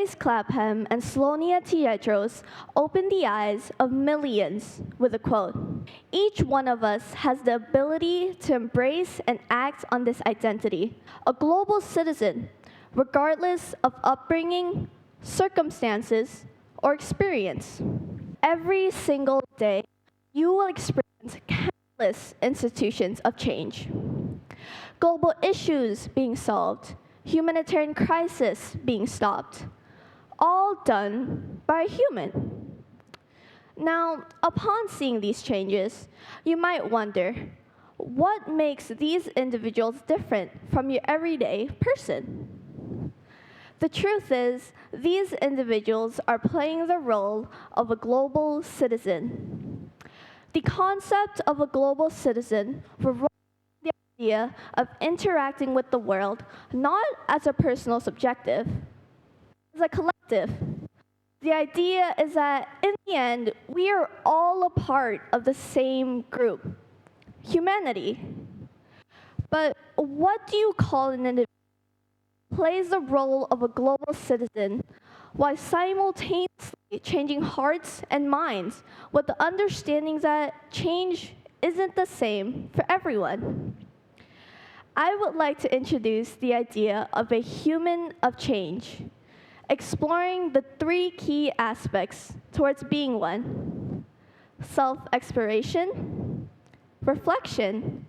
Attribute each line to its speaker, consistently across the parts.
Speaker 1: Blaise Clapham and Slonia Tiedros opened the eyes of millions with a quote, "Each one of us has the ability to embrace and act on this identity, a global citizen, regardless of upbringing, circumstances, or experience. Every single day, you will experience countless institutions of change. Global issues being solved, humanitarian crisis being stopped, all done by a human." Now, upon seeing these changes, you might wonder, what makes these individuals different from your everyday person? The truth is, these individuals are playing the role of a global citizen. The concept of a global citizen revolves around the idea of interacting with the world not as a personal subjective, as a collective. The idea is that in the end, we are all a part of the same group, humanity. But what do you call an individual who plays the role of a global citizen while simultaneously changing hearts and minds with the understanding that change isn't the same for everyone? I would like to introduce the idea of a human of change, exploring the three key aspects towards being one: self-exploration, reflection,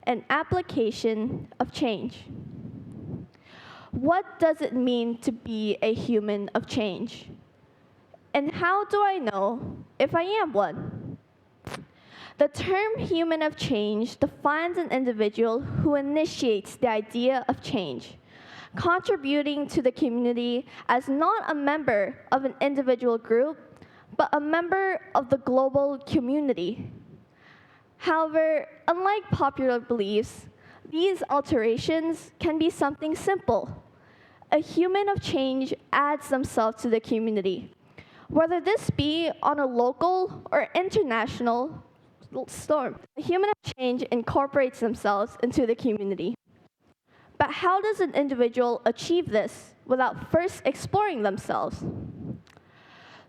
Speaker 1: and application of change. What does it mean to be a human of change? And how do I know if I am one? The term human of change defines an individual who initiates the idea of change, contributing to the community as not a member of an individual group, but a member of the global community. However, unlike popular beliefs, these alterations can be something simple. A human of change adds themselves to the community, whether this be on a local or international storm. A human of change incorporates themselves into the community. But how does an individual achieve this without first exploring themselves?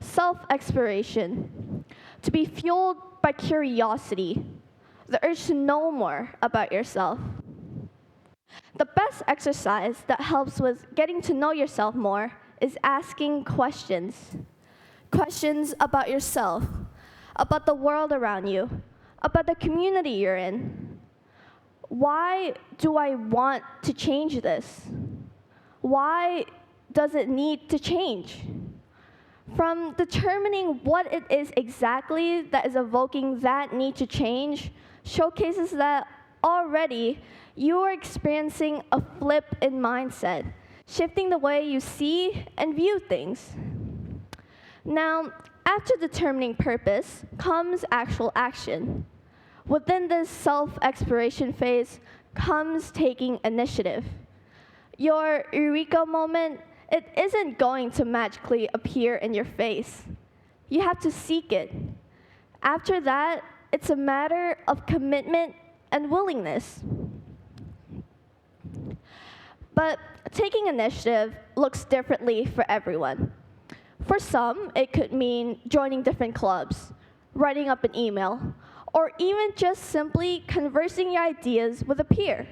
Speaker 1: Self-exploration, to be fueled by curiosity, the urge to know more about yourself. The best exercise that helps with getting to know yourself more is asking questions. Questions about yourself, about the world around you, about the community you're in. Why do I want to change this? Why does it need to change? From determining what it is exactly that is evoking that need to change showcases that already you are experiencing a flip in mindset, shifting the way you see and view things. Now, after determining purpose comes actual action. Within this self-exploration phase comes taking initiative. Your eureka moment, it isn't going to magically appear in your face. You have to seek it. After that, it's a matter of commitment and willingness. But taking initiative looks differently for everyone. For some, it could mean joining different clubs, writing up an email, or even just simply conversing your ideas with a peer.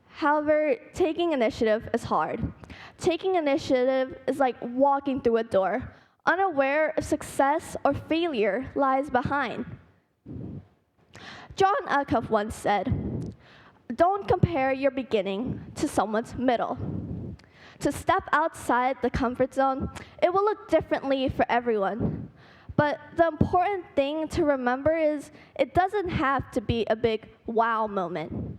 Speaker 1: However, taking initiative is hard. Taking initiative is like walking through a door, unaware if success or failure lies behind. John Acuff once said, "Don't compare your beginning to someone's middle." To step outside the comfort zone, it will look differently for everyone. But the important thing to remember is it doesn't have to be a big wow moment.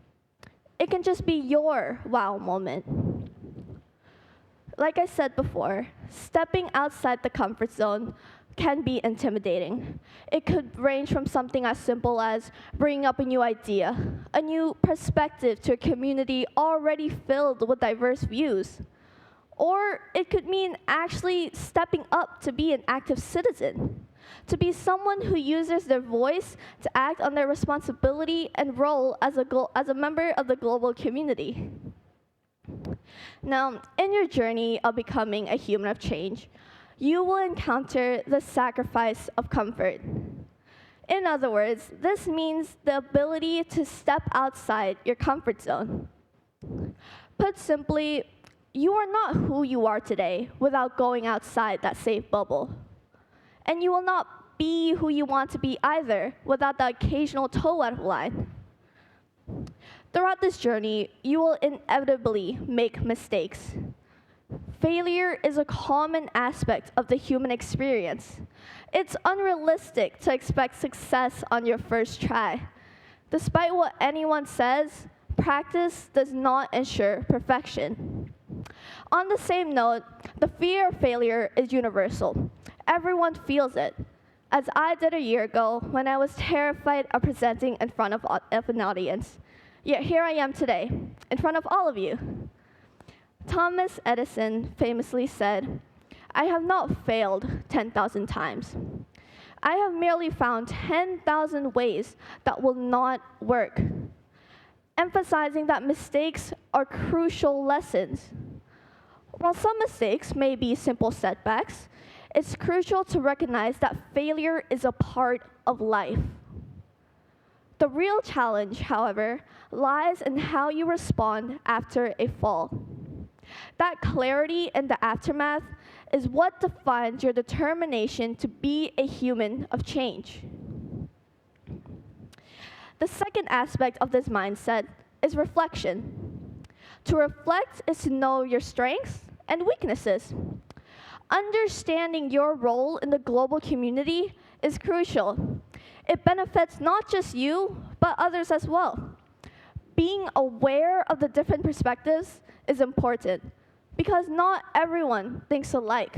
Speaker 1: It can just be your wow moment. Like I said before, stepping outside the comfort zone can be intimidating. It could range from something as simple as bringing up a new idea, a new perspective to a community already filled with diverse views. Or it could mean actually stepping up to be an active citizen, to be someone who uses their voice to act on their responsibility and role as a member of the global community. Now, in your journey of becoming a human of change, you will encounter the sacrifice of comfort. In other words, this means the ability to step outside your comfort zone. Put simply, you are not who you are today without going outside that safe bubble. And you will not be who you want to be either without the occasional toe out of line. Throughout this journey, you will inevitably make mistakes. Failure is a common aspect of the human experience. It's unrealistic to expect success on your first try. Despite what anyone says, practice does not ensure perfection. On the same note, the fear of failure is universal. Everyone feels it, as I did a year ago when I was terrified of presenting in front of an audience. Yet here I am today, in front of all of you. Thomas Edison famously said, "I have not failed 10,000 times. I have merely found 10,000 ways that will not work," emphasizing that mistakes are crucial lessons. While some mistakes may be simple setbacks, it's crucial to recognize that failure is a part of life. The real challenge, however, lies in how you respond after a fall. That clarity in the aftermath is what defines your determination to be a human of change. The second aspect of this mindset is reflection. To reflect is to know your strengths and weaknesses. Understanding your role in the global community is crucial. It benefits not just you, but others as well. Being aware of the different perspectives is important because not everyone thinks alike.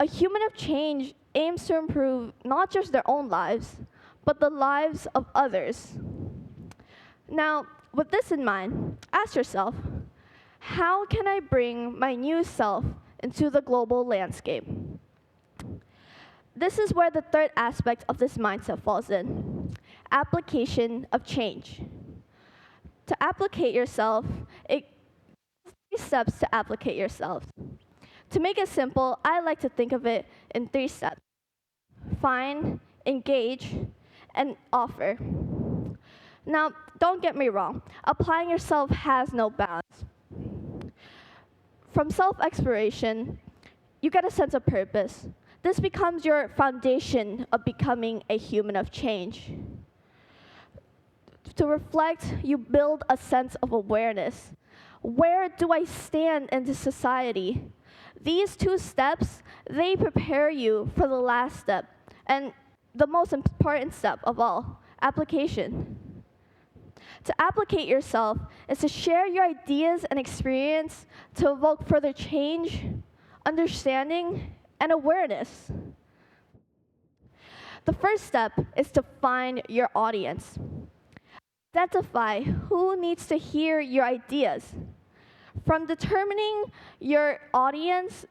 Speaker 1: A human of change aims to improve not just their own lives, but the lives of others. Now, with this in mind, ask yourself, how can I bring my new self into the global landscape? This is where the third aspect of this mindset falls in, application of change. To applicate yourself, it 3 steps to applicate yourself. To make it simple, I like to think of it in 3 steps: find, engage, and offer. Now, don't get me wrong, applying yourself has no bounds. From self-exploration, you get a sense of purpose. This becomes your foundation of becoming a human of change. To reflect, you build a sense of awareness. Where do I stand in this society? These 2 steps, they prepare you for the last step, and the most important step of all, application. To applicate yourself is to share your ideas and experience to evoke further change, understanding, and awareness. The first step is to find your audience. Identify who needs to hear your ideas. From determining your audience,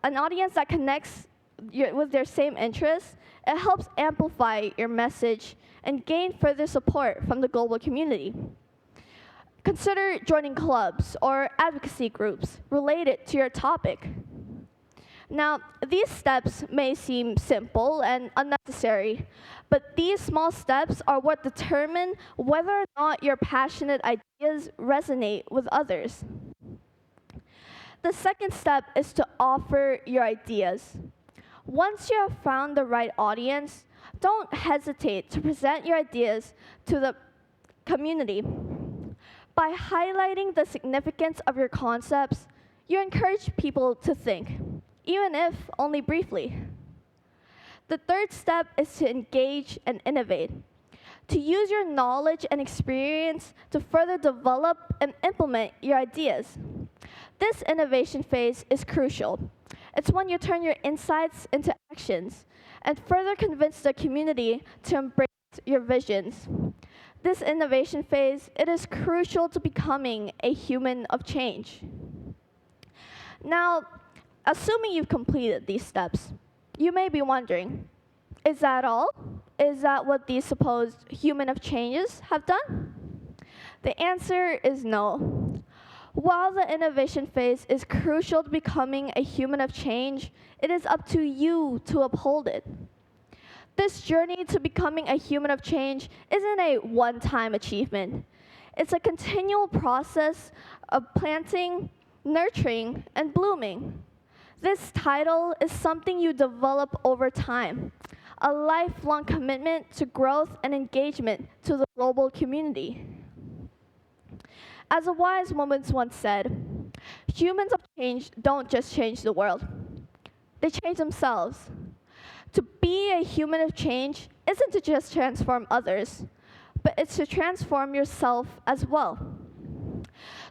Speaker 1: an audience that connects with their same interests, it helps amplify your message and gain further support from the global community. Consider joining clubs or advocacy groups related to your topic. Now, these steps may seem simple and unnecessary, but these small steps are what determine whether or not your passionate ideas resonate with others. The second step is to offer your ideas. Once you have found the right audience, don't hesitate to present your ideas to the community. By highlighting the significance of your concepts, you encourage people to think, even if only briefly. The third step is to engage and innovate, to use your knowledge and experience to further develop and implement your ideas. This innovation phase is crucial. It's when you turn your insights into actions and further convince the community to embrace your visions. This innovation phase, it is crucial to becoming a human of change. Now, assuming you've completed these steps, you may be wondering, is that all? Is that what these supposed human of changes have done? The answer is no. While the innovation phase is crucial to becoming a human of change, it is up to you to uphold it. This journey to becoming a human of change isn't a one-time achievement. It's a continual process of planting, nurturing, and blooming. This title is something you develop over time, a lifelong commitment to growth and engagement to the global community. As a wise woman once said, humans of change don't just change the world, they change themselves. To be a human of change isn't to just transform others, but it's to transform yourself as well.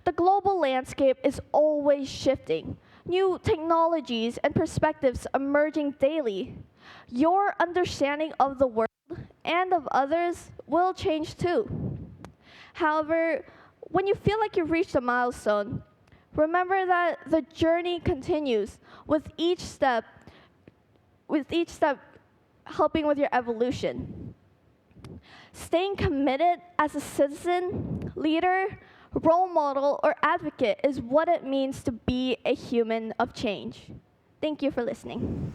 Speaker 1: The global landscape is always shifting, new technologies and perspectives emerging daily. Your understanding of the world and of others will change too. However, when you feel like you've reached a milestone, remember that the journey continues with each step helping with your evolution. Staying committed as a citizen, leader, role model, or advocate is what it means to be a human of change. Thank you for listening.